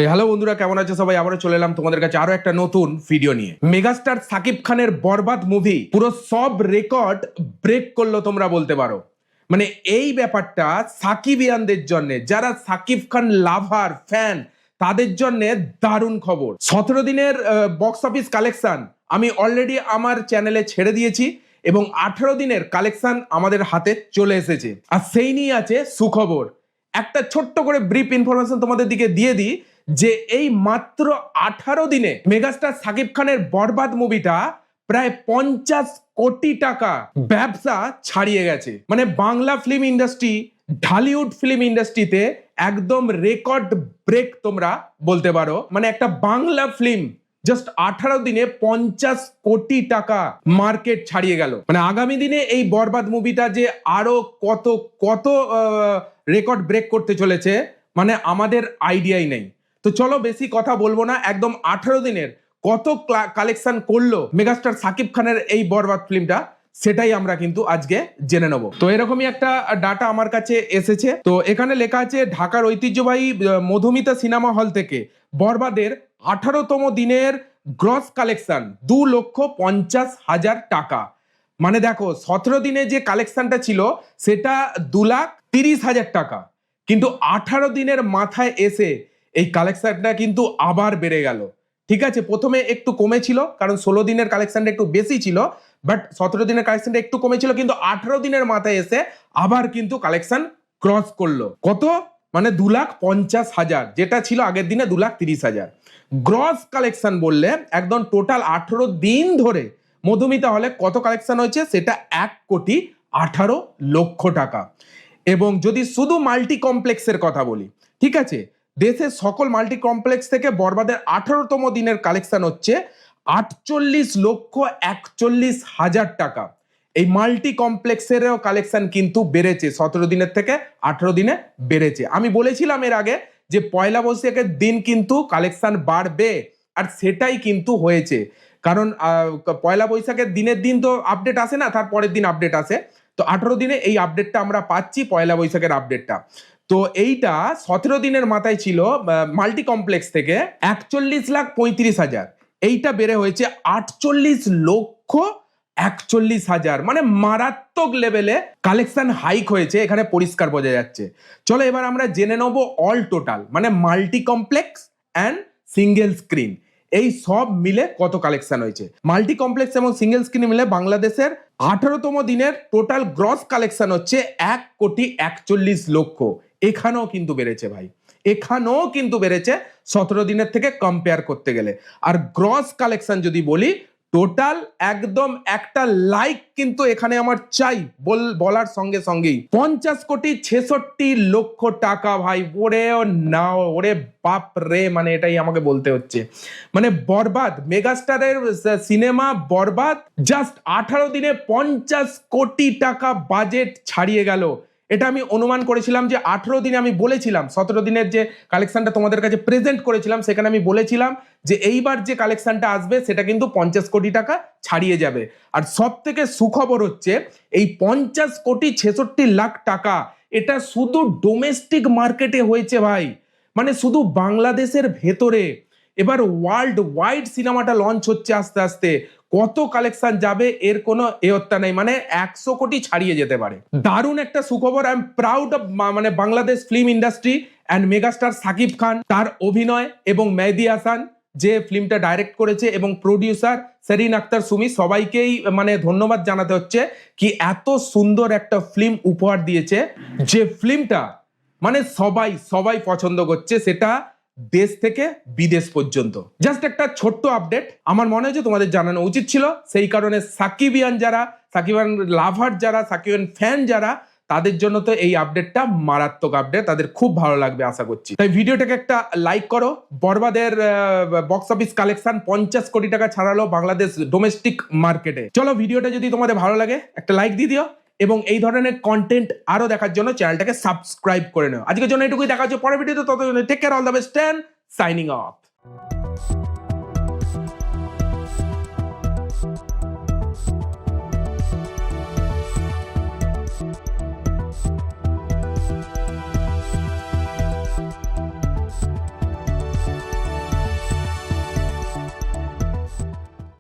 Hello বন্ধুরা, কেমন আছো সবাই? আবারও চলে এলাম তোমাদের কাছে আরো একটা নতুন ভিডিও নিয়ে। মেগাস্টার সাকিব খানের বরবাদ মুভি পুরো সব রেকর্ড ব্রেক করলো তোমরা বলতে পারো। মানে এই ব্যাপারটা সাকিবিয়ানদের জন্য, যারা সাকিব খান লাভার ফ্যান, তাদের জন্য দারুণ খবর। 17 দিনের বক্স অফিস কালেকশন আমি অলরেডি আমার চ্যানেলে ছেড়ে দিয়েছি এবং 18 দিনের কালেকশন আমাদের হাতে চলে এসেছে। আর সেই নিয়ে আছে সুখবর। একটা ছোট্ট করে ব্রিফ ইনফরমেশন তোমাদের দিকে দিয়ে দিই যে এই মাত্র 18 দিনে মেগাস্টার সাকিব খানের বরবাদ মুভিটা প্রায় 50 কোটি টাকা ব্যবসা ছাড়িয়ে গেছে। মানে Bangla film industry, Dhallywood film ইন্ডাস্ট্রিতে একদম রেকর্ড ব্রেক তোমরা বলতে পারো। মানে একটা বাংলা ফিল্ম জাস্ট 18 দিনে 50 কোটি টাকা মার্কেট ছাড়িয়ে গেল। মানে আগামী দিনে এই বরবাদ মুভিটা যে আরো কত কত রেকর্ড ব্রেক করতে চলেছে, মানে আমাদের আইডিয়াই নেই। তো চলো বেশি কথা বলবো না, একদম 18 দিনের কত কালেকশন করলো মেগাস্টার সাকিব খানের এই বরবাদ ফিল্মটা, সেটাই আমরা কিন্তু আজকে জেনে নেব। তো এরকমই একটা ডাটা আমার কাছে এসেছে। তো এখানে লেখা আছে ঢাকার ঐতিহ্যবাহী মধুমিতা সিনেমা হল থেকে বরবাদের 18তম দিনের গ্রস কালেকশন 2,50,000 টাকা। মানে দেখো 17 দিনে যে কালেকশনটা ছিল সেটা 2,30,000 টাকা, কিন্তু 18 দিনের মাথায় এসে এই কালেকশনটা কিন্তু আবার বেড়ে গেল। ঠিক আছে, প্রথমে একটু কমেছিল কারণ 16 দিনের কালেকশনটা একটু বেশি ছিল, বাট 17 দিনের কালেকশনটা একটু কমেছিল, কিন্তু 18 দিনের মাথায় এসে আবার কিন্তু কালেকশন ক্রস করলো। কত? মানে 2,50,000, যেটা ছিল আগের দিনে 2,30,000। গ্রস কালেকশন বললে একদম টোটাল 18 দিন ধরে মধুমিতা হলে কত কালেকশন হয়েছে সেটা 1,18,00,000 টাকা। এবং যদি শুধু মাল্টি কমপ্লেক্সের কথা বলি, ঠিক আছে, দেশের সকল মাল্টি কমপ্লেক্স থেকে বরবাদের 18তম দিনের কালেকশন হচ্ছে 48,41,000 টাকা। এই মাল্টি কমপ্লেক্সেরও কালেকশন কিন্তু বেড়েছে, 17 দিনের থেকে 18 দিনে বেড়েছে। আমি বলেছিলাম এর আগে যে পয়লা বৈশাখের দিন কিন্তু কালেকশন বাড়বে, আর সেটাই কিন্তু হয়েছে। কারণ পয়লা বৈশাখের দিনের দিন তো আপডেট আসে না, তার পরের দিন আপডেট আসে। তো 18 দিনে এই আপডেটটা আমরা পাচ্ছি, পয়লা বৈশাখের আপডেটটা। তো এইটা 17 দিনের মাথায় ছিল মাল্টি কমপ্লেক্স থেকে 41,35,000, এইটা বেড়ে হয়েছে 48,41,000। মানে মারাত্মক লেভেলে কালেকশন হাইক হয়েছে, এখানে পরিষ্কার বোঝা যাচ্ছে। চলো এবার আমরা জেনে নেবো অল টোটাল, মানে multi complex and single screen এই সব মিলে কত কালেকশন হয়েছে। মাল্টি কমপ্লেক্স এবং সিঙ্গেল স্ক্রিন মিলে বাংলাদেশের 18তম দিনের টোটাল গ্রস কালেকশন হচ্ছে 1,41,00,000। এখানেও কিন্তু বেড়েছে ভাই, এখানেও কিন্তু বেড়েছে 17 দিনের থেকে কম্পেয়ার করতে গেলে। আর গ্রস কালেকশন যদি বলি, টোটাল একদম একটা লাইক কিন্তু এখানে আমার চাই বলার সঙ্গে সঙ্গেই 50,66,00,000 টাকা ভাই। ওরে না, ওরে বাপ রে, মানে এটাই আমাকে বলতে হচ্ছে। মানে বরবাদ মেগাস্টারের সিনেমা বরবাদ জাস্ট 18 দিনে 50 কোটি টাকা বাজেট ছাড়িয়ে গেল। এটা আমি অনুমান করেছিলাম যে 18 দিনে, আমি বলেছিলাম 17 দিনের যে কালেকশনটা তোমাদের কাছে প্রেজেন্ট করেছিলাম সেখানে আমি বলেছিলাম যে এইবার যে কালেকশনটা আসবে সেটা কিন্তু 50 কোটি টাকা ছাড়িয়ে যাবে। আর সব থেকে সুখবর হচ্ছে এই 50,66,00,000 টাকা এটা শুধু ডোমেস্টিক মার্কেটে হয়েছে ভাই, মানে শুধু বাংলাদেশের ভেতরে। এবার ওয়ার্ল্ড ওয়াইড সিনেমাটা লঞ্চ হচ্ছে আস্তে আস্তে, কত কালেকশন যাবে এর কোনো এয়ত্তা নেই, মানে 100 কোটি ছাড়িয়ে যেতে পারে। দারুণ একটা সুখবর। আই এম প্রাউড অফ মানে Bangladesh film industry and megastar Shakib Khan, তার অভিনয় এবং মেহেদী হাসান যে ফিল্মটা ডাইরেক্ট করেছে এবং প্রডিউসার সেরিন আক্তার সুমি, সবাইকেই মানে ধন্যবাদ জানাতে হচ্ছে কি এত সুন্দর একটা ফিল্ম উপহার দিয়েছে, যে ফিল্মটা মানে সবাই সবাই পছন্দ করছে, সেটা দেশ থেকে বিদেশ পর্যন্ত। জাস্ট একটা ছোট্ট আপডেট আমার মনে হচ্ছে তোমাদের জানানো উচিত ছিল। সেই কারণে সাকিবিয়ান যারা, সাকিবিয়ান লাভার যারা, সাকিবিয়ান ফ্যান যারা, তাদের জন্য তো এই আপডেটটা মারাত্মক আপডেট, তাদের খুব ভালো লাগবে আশা করছি। তাই ভিডিওটাকে একটা লাইক করো। বরবাদের বক্স অফিস কালেকশন 50 কোটি টাকা ছাড়ালো বাংলাদেশ ডোমেস্টিক মার্কেটে। চলো ভিডিওটা যদি তোমাদের ভালো লাগে একটা লাইক দিয়ে দিও, এবং এই ধরনের কন্টেন্ট আরো দেখার জন্য চ্যানেলটাকে সাবস্ক্রাইব করে নাও। আজকের জন্য এটুকুই, দেখা হচ্ছে পরের ভিডিওতে। ততদিন take care, all the best, signing of.